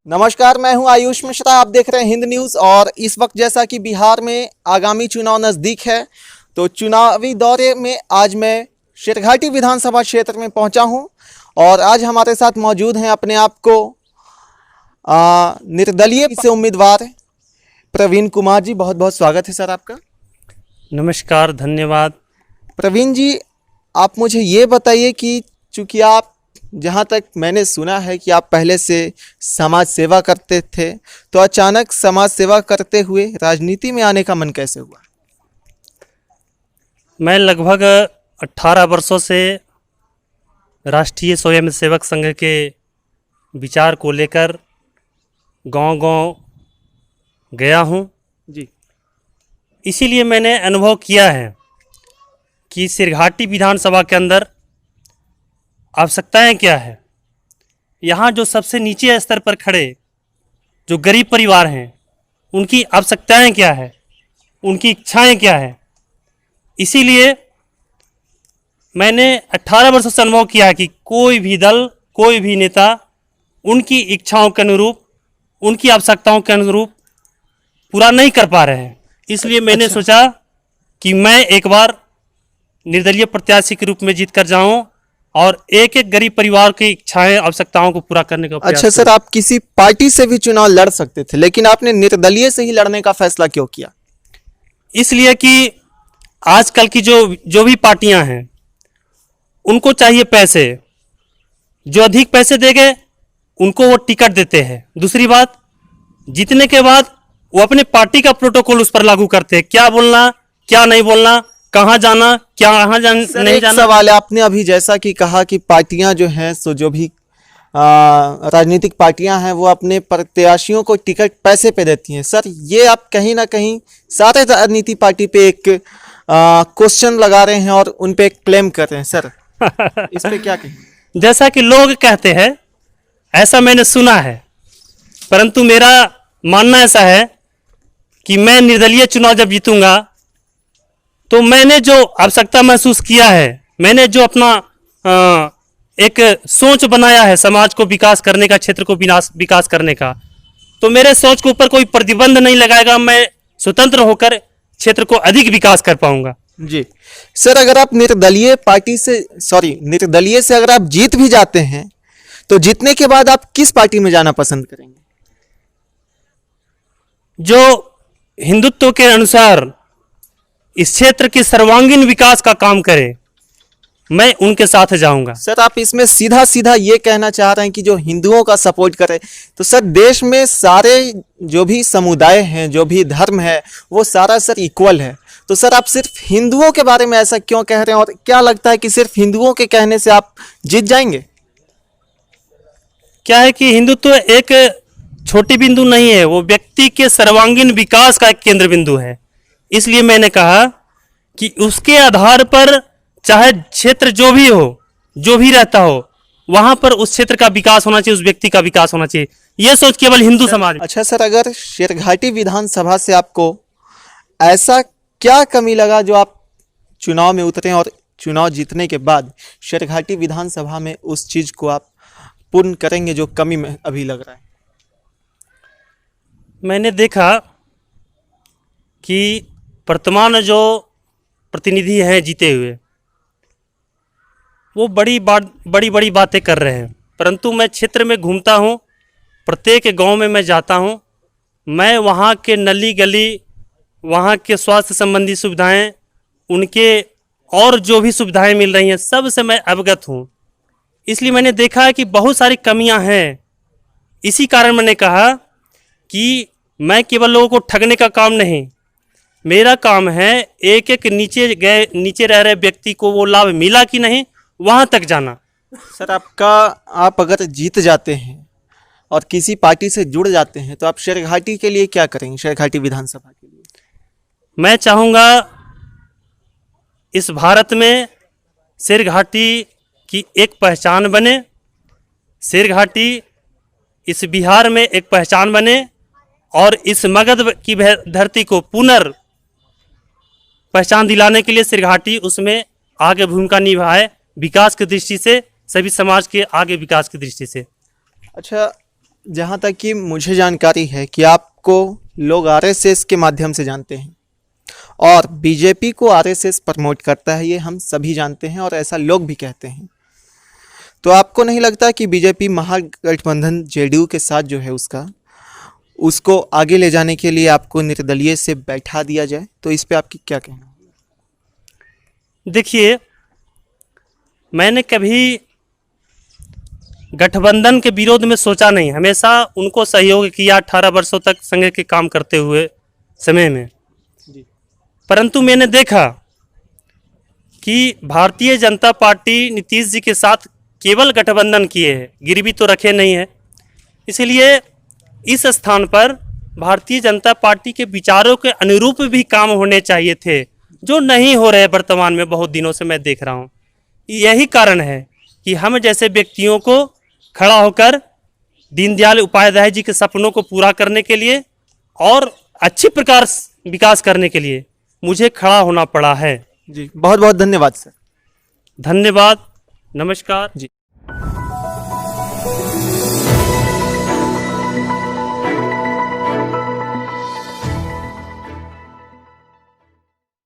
नमस्कार, मैं हूं आयुष मिश्रा। आप देख रहे हैं हिंद न्यूज़। और इस वक्त जैसा कि बिहार में आगामी चुनाव नज़दीक है, तो चुनावी दौरे में आज मैं शेरघाटी विधानसभा क्षेत्र में पहुंचा हूं। और आज हमारे साथ मौजूद हैं अपने आप को निर्दलीय से उम्मीदवार प्रवीण कुमार जी। बहुत बहुत स्वागत है सर आपका। नमस्कार, धन्यवाद। प्रवीण जी, आप मुझे ये बताइए कि चूँकि आप, जहाँ तक मैंने सुना है कि आप पहले से समाज सेवा करते थे, तो अचानक समाज सेवा करते हुए राजनीति में आने का मन कैसे हुआ? मैं लगभग 18 वर्षों से राष्ट्रीय स्वयंसेवक संघ के विचार को लेकर गांव-गांव गया हूं। जी। इसीलिए मैंने अनुभव किया है कि शेरघाटी विधानसभा के अंदर आवश्यकताएं क्या है। यहाँ जो सबसे नीचे स्तर पर खड़े जो गरीब परिवार हैं, उनकी आवश्यकताएं क्या है, उनकी इच्छाएं क्या है। इसीलिए मैंने 18 वर्षों से अनुभव किया है कि कोई भी दल, कोई भी नेता उनकी इच्छाओं के अनुरूप, उनकी आवश्यकताओं के अनुरूप पूरा नहीं कर पा रहे हैं। इसलिए मैंने सोचा कि मैं एक बार निर्दलीय प्रत्याशी के रूप में जीत कर जाऊं और एक एक गरीब परिवार की इच्छाएं, आवश्यकताओं को पूरा करने का प्रयास। अच्छा सर, आप किसी पार्टी से भी चुनाव लड़ सकते थे, लेकिन आपने निर्दलीय से ही लड़ने का फैसला क्यों किया? इसलिए कि आजकल की जो भी पार्टियां हैं, उनको चाहिए पैसे। जो अधिक पैसे देंगे उनको वो टिकट देते हैं। दूसरी बात, जीतने के बाद वो अपने पार्टी का प्रोटोकॉल उस पर लागू करते हैं। क्या बोलना, क्या नहीं बोलना, कहाँ जाना, क्या नहीं जाना। सवाल है, आपने अभी जैसा कि कहा कि पार्टियां जो हैं, सो जो भी राजनीतिक पार्टियां हैं, वो अपने प्रत्याशियों को टिकट पैसे पे देती हैं। सर, ये आप कहीं ना कहीं सारे राजनीतिक पार्टी पे एक क्वेश्चन लगा रहे हैं और उन पे एक क्लेम कर रहे हैं। सर, इस पे क्या कहें? जैसा कि लोग कहते हैं, ऐसा मैंने सुना है, परंतु मेरा मानना ऐसा है कि मैं निर्दलीय चुनाव जब जीतूंगा तो मैंने जो आवश्यकता महसूस किया है, मैंने जो अपना एक सोच बनाया है समाज को विकास करने का, क्षेत्र को विकास करने का, तो मेरे सोच के ऊपर कोई प्रतिबंध नहीं लगाएगा। मैं स्वतंत्र होकर क्षेत्र को अधिक विकास कर पाऊंगा। जी सर, अगर आप निर्दलीय से अगर आप जीत भी जाते हैं, तो जीतने के बाद आप किस पार्टी में जाना पसंद करेंगे? जो हिंदुत्व के अनुसार इस क्षेत्र के सर्वांगीण विकास का काम करे, मैं उनके साथ जाऊंगा। सर, आप इसमें सीधा सीधा ये कहना चाह रहे हैं कि जो हिंदुओं का सपोर्ट करे, तो सर देश में सारे जो भी समुदाय हैं, जो भी धर्म है, वो सारा सर इक्वल है। तो सर आप सिर्फ हिंदुओं के बारे में ऐसा क्यों कह रहे हैं, और क्या लगता है कि सिर्फ हिंदुओं के कहने से आप जीत जाएंगे? क्या है कि हिंदुत्व एक छोटी बिंदु नहीं है, वो व्यक्ति के सर्वांगीण विकास का एक केंद्र बिंदु है। इसलिए मैंने कहा कि उसके आधार पर चाहे क्षेत्र जो भी हो, जो भी रहता हो, वहां पर उस क्षेत्र का विकास होना चाहिए, उस व्यक्ति का विकास होना चाहिए। यह सोच केवल हिंदू समाज। अच्छा सर, अगर शेरघाटी विधानसभा से आपको ऐसा क्या कमी लगा जो आप चुनाव में उतरे और चुनाव जीतने के बाद शेरघाटी विधानसभा में उस चीज को आप पूर्ण करेंगे जो कमी में अभी लग रहा है? मैंने देखा कि वर्तमान जो प्रतिनिधि हैं जीते हुए, वो बड़ी बड़ी बातें कर रहे हैं, परंतु मैं क्षेत्र में घूमता हूँ, प्रत्येक गांव में मैं जाता हूँ, मैं वहाँ के नली गली, वहाँ के स्वास्थ्य संबंधी सुविधाएं, उनके और जो भी सुविधाएं मिल रही हैं, सब से मैं अवगत हूँ। इसलिए मैंने देखा है कि बहुत सारी कमियां हैं। इसी कारण मैंने कहा कि मैं केवल लोगों को ठगने का काम नहीं, मेरा काम है एक एक नीचे रह रहे व्यक्ति को वो लाभ मिला कि नहीं, वहां तक जाना। सर, आप अगर जीत जाते हैं और किसी पार्टी से जुड़ जाते हैं, तो आप शेरघाटी के लिए क्या करेंगे? शेरघाटी विधानसभा के लिए मैं चाहूँगा इस भारत में शेरघाटी की एक पहचान बने, शेरघाटी इस बिहार में एक पहचान बने, और इस मगध की धरती को पुनर् पहचान दिलाने के लिए शेरघाटी उसमें आगे भूमिका निभाए, विकास की दृष्टि से, सभी समाज के आगे विकास की दृष्टि से। अच्छा, जहाँ तक कि मुझे जानकारी है कि आपको लोग आरएसएस के माध्यम से जानते हैं और बीजेपी को आरएसएस प्रमोट करता है, ये हम सभी जानते हैं और ऐसा लोग भी कहते हैं। तो आपको नहीं लगता कि बीजेपी महागठबंधन जेडीयू के साथ जो है उसको आगे ले जाने के लिए आपको निर्दलीय से बैठा दिया जाए? तो इस पे आपकी क्या कहना है? देखिए, मैंने कभी गठबंधन के विरोध में सोचा नहीं, हमेशा उनको सहयोग किया 18 वर्षों तक संघ के काम करते हुए समय में। परंतु मैंने देखा कि भारतीय जनता पार्टी नीतीश जी के साथ केवल गठबंधन किए हैं, गिरवी तो रखे नहीं है। इसलिए इस स्थान पर भारतीय जनता पार्टी के विचारों के अनुरूप भी काम होने चाहिए थे, जो नहीं हो रहे वर्तमान में, बहुत दिनों से मैं देख रहा हूँ। यही कारण है कि हम जैसे व्यक्तियों को खड़ा होकर दीनदयाल उपाध्याय जी के सपनों को पूरा करने के लिए और अच्छी प्रकार विकास करने के लिए मुझे खड़ा होना पड़ा है। जी, बहुत बहुत धन्यवाद सर। धन्यवाद, नमस्कार जी।